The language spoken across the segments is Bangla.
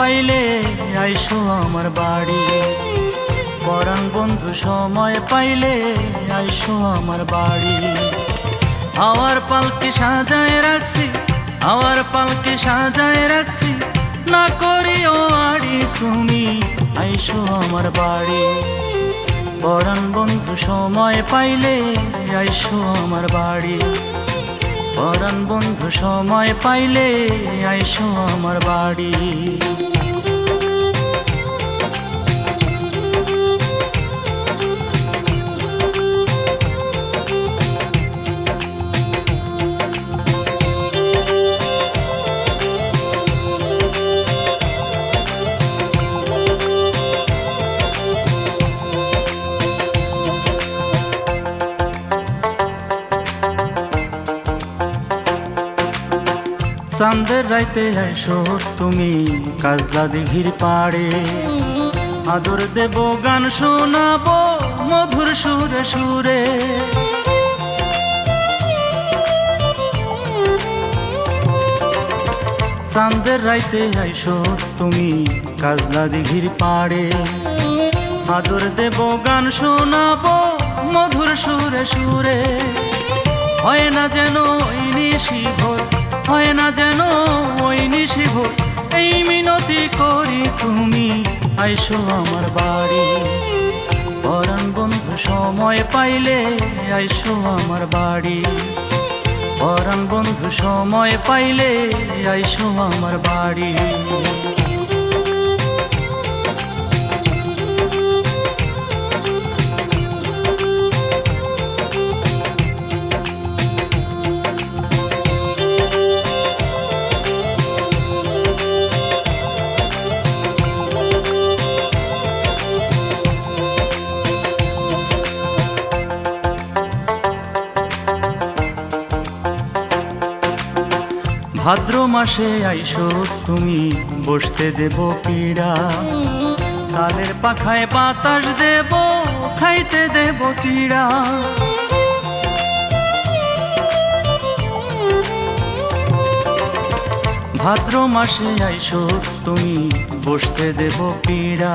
পাইলে আইসো আমার বাড়ি। পরাণ বন্ধু সময় পাইলে আইসো আমার বাড়ি। আমার পালকি সাজায় রাখছি, আমার পালকি সাজায় রাখছি, না করিও আড়ি তুমি আইসো আমার বাড়ি। পরাণ বন্ধু সময় পাইলে আইসো আমার বাড়ি। পরাণ বন্ধু সময় পাইলে আইসো আমার বাড়ি। চাঁদের রাইতে আইসো তুমি কাজলা দিঘির পাড়ে, আদর দেব গান শোনাবো মধুর সুরে সুরে। চাঁদের রাইতে আইসো তুমি কাজলা দিঘির পাড়ে, আদর দেব গান শোনাবো মধুর সুরে সুরে। হয় না যেন ওই নিশি ভোর, হয় না যেন ওই নিশি ভোর, এই মিনতি করি তুমি আইসো আমার বাড়ি। পরাণ বন্ধু সময় পাইলে আইসো আমার বাড়ি। পরাণ বন্ধু সময় পাইলে আইসো আমার বাড়ি। ভাদ্র মাসে আইসো তুমি বসতে দেব পীড়া, তালের পাখায় বাতাস দেব খাইতে দেব চিড়া। ভাদ্র মাসে আইসো তুমি বসতে দেব পীড়া,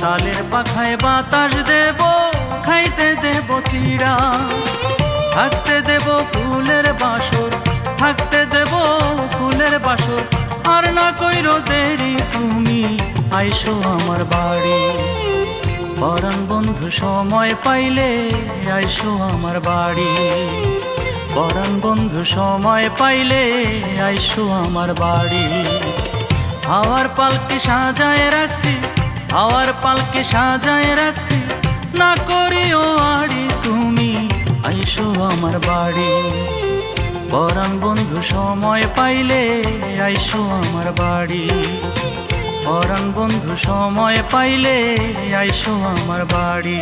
তালের পাখায় বাতাস দেব খাইতে দেব চিড়া। থাকতে দেব ফুলের বাসর, থাকতে দেব ফুলের বাসর, আর না কইরো দেরি তুমি আইসো আমার বাড়ি। পরাণ বন্ধু সময় পাইলে আইসো আমার বাড়ি। পরাণ বন্ধু সময় পাইলে আইসো আমার বাড়ি। আমার পালকি সাজায় রাখছি, আমার পালকি সাজায় রাখছি, না করিও আড়ি তুমি আইসো আমার বাড়ি। পরাণ বন্ধু সময় পাইলে আইসো আমার বাড়ি। পরাণ বন্ধু সময় পাইলে আইসো আমার বাড়ি।